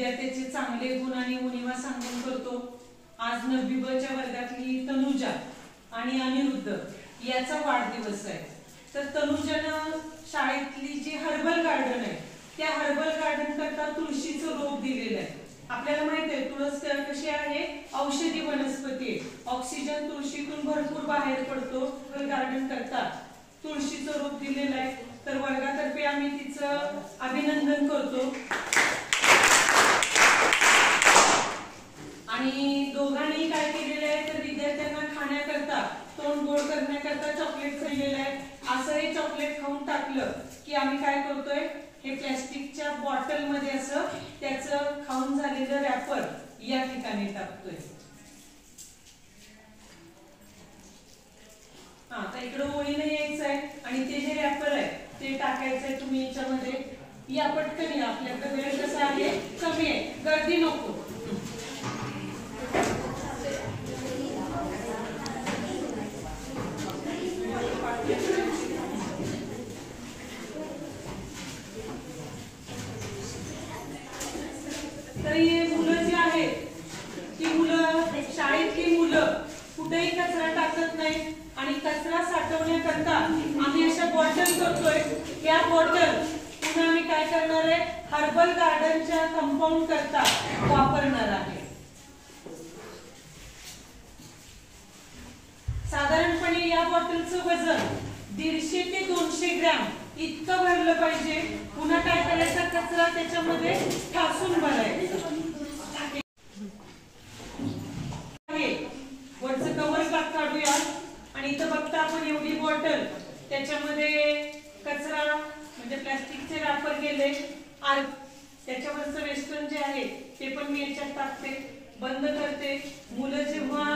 विद्यार्थ्याचे चांगले गुण आणि उणिवा सांगून करतो। आज 9वी ब च्या वर्गातली तनुजा आणि अनिरुद्ध याचा वाढदिवस आहे। तर तनुजानं शाळेतली जी हर्बल गार्डन आहे त्या हर्बल गार्डन करता तुळशीचं रोप दिलेलं आहे। आपल्याला माहित आहे तुळस कशी आहे, औषधी वनस्पती आहे। ऑक्सिजन तुळशीतून भरपूर बाहेर पडतो। हर्बल गार्डन करता तुळशीचं रोप दिलेलं आहे। तर वर्गातर्फे आम्ही तिचं अभिनंदन करतो। आणि दोघांनी काय केलेलं आहे तर विद्यार्थ्यांना खाण्याकरता तोंड गोड करण्याकरता चॉकलेट खाल्लेलं आहे। असं हे चॉकलेट खाऊन टाकलं की आम्ही काय करतोय, हे प्लास्टिकच्या बॉटल मध्ये असं त्याचं खाऊन झालेलं रॅपर या ठिकाणी टाकतोय। आता इकडं ओळीने यायचं आहे आणि ते जे रॅपर आहे ते टाकायचं आहे तुम्ही याच्यामध्ये। या पटकन या, आपल्याकडे वेळ कसा आहे, कमी आहे, गर्दी नको। तर हे मुलं जी आहेत ती मुलं, शाळेतली मुलं कुठेही कचरा टाकत नाही आणि कचरा साठवण्याकरता आम्ही अशा बॉटल करतोय। या बॉटल पुन्हा आम्ही काय करणार आहे, हर्बल गार्डनच्या कंपाऊंड करता वापरणार आहे। साधारणपणे या बॉटलचं वजन 150 ते 200 ग्रॅम इतकं भरलं पाहिजे। पुन्हा काय करायचा, कचरा त्याच्यामध्ये ठासून भरायचा। वरचं कव्हर काढूया आणि इथं बघता आपण एवढी बॉटल, त्याच्यामध्ये कचरा म्हणजे प्लास्टिकचे रॅपर गेले, त्याच्यावरचं वेस्टर्न जे आहे ते पण मी याच्यात टाकते, बंद करते। मुलं जेव्हा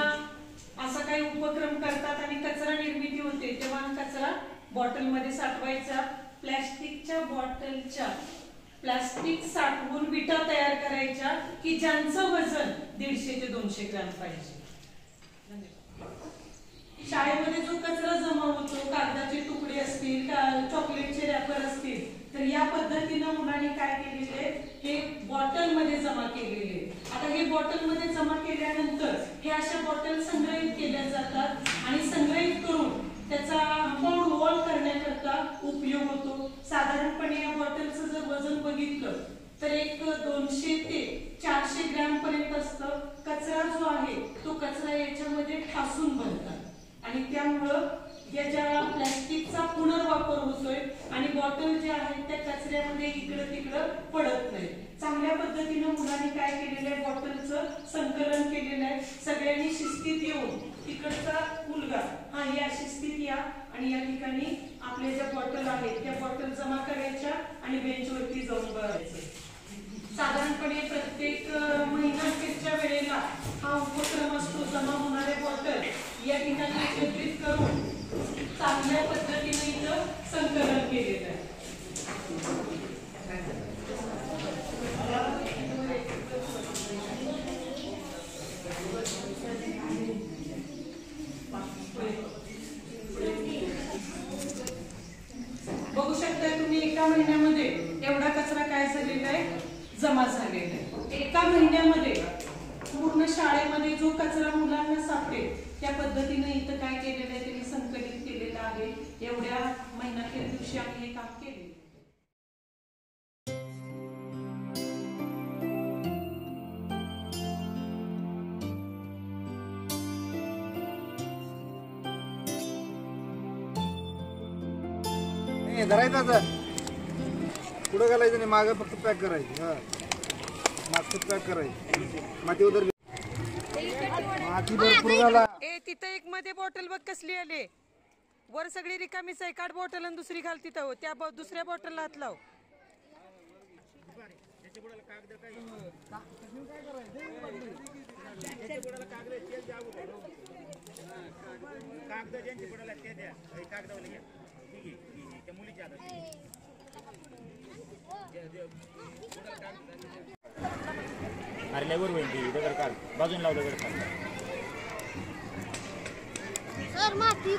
असा काही उपक्रम करतात आणि कचरा निर्मिती होते तेव्हा कचरा बॉटल मध्ये साठवायचा। प्लास्टिकच्या बॉटलच्या प्लास्टिक साठवून विटा तयार करायच्या की ज्यांचं वजन 150 ते 200 ग्रॅम पाहिजे। शाळेमध्ये जो कचरा जमा होतो, कागदाचे तुकडे असतील, चॉकलेटचे रॅपर असतील, तर या पद्धतीनं मुलांनी काय केलेले, हे बॉटल मध्ये जमा केलेले। आता हे बॉटल मध्ये जमा केल्यानंतर हे अशा बॉटल संग्रहित केल्या जातात आणि संग्रहित करून त्याचा कंपाऊंड वॉल करण्याकरता उपयोग होतो। साधारणपणे या बॉटलचं जर वजन बघितलं तर एक 200 ते 400 ग्रॅम पर्यंत असतं। कचरा जो आहे तो कचरा याच्यामध्ये ठासून बनतात आणि त्यामुळं याच्या प्लास्टिकचा पुनर्वापर होतोय आणि बॉटल जे आहेत त्या कचऱ्यामध्ये इकडं तिकडं पडत नाही। चांगल्या पद्धतीनं मुलांनी काय केलेलं आहे, बॉटलचं संकलन केलेलं आहे। सगळ्यांनी शिस्तीत येऊन, तिकडचा मुलगा हा या शिस्तीत या आणि या ठिकाणी आपल्या ज्या बॉटल आहेत त्या बॉटल जमा करायच्या आणि बेंचवरती जाऊन बसायचं। साधारणपणे प्रत्येक महिन्याच्या वेळेला हा उपक्रम असतो। जमा होणारे बॉटल या ठिकाणी एकत्रित करून चांगल्या पद्धतीने इथं संकलन केलेलं आहे। बघू शकता तुम्ही एका महिन्यामध्ये एवढा कचरा काय झालेला आहे, जमा झालेला आहे। एका महिन्यामध्ये पूर्ण शाळेमध्ये जो कचरा मुलांना सापडेल त्या पद्धतीने इथं काय केलेलं आहे, त्यांनी संकलित केलेलं आहे। एवढ्या महिन्याखेर दिवशी आम्ही हे काम केले। धरायचं पुढे घालायचं नाही, मागे फक्त पॅक करायची। मागचं पॅक करायची, माती उधर माती भरपूर घाला। तिथं एक मध्ये बॉटल बघ कसली आले, वर सगळी रिकामीच आहे, काढ बॉटल आणि दुसरी घाल तिथं, त्या दुसऱ्या बॉटलला हात लाव। अरे लेबर होईल ती दगड काढ, बाजून लाव दगड काढ। सर माती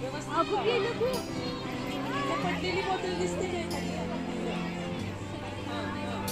व्यवस्थित लावा. त्या पडलेली बॉटल दिसते का एखादी? हां, हां.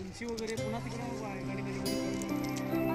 उंची वगैरे पुन्हा तिकडे गाडी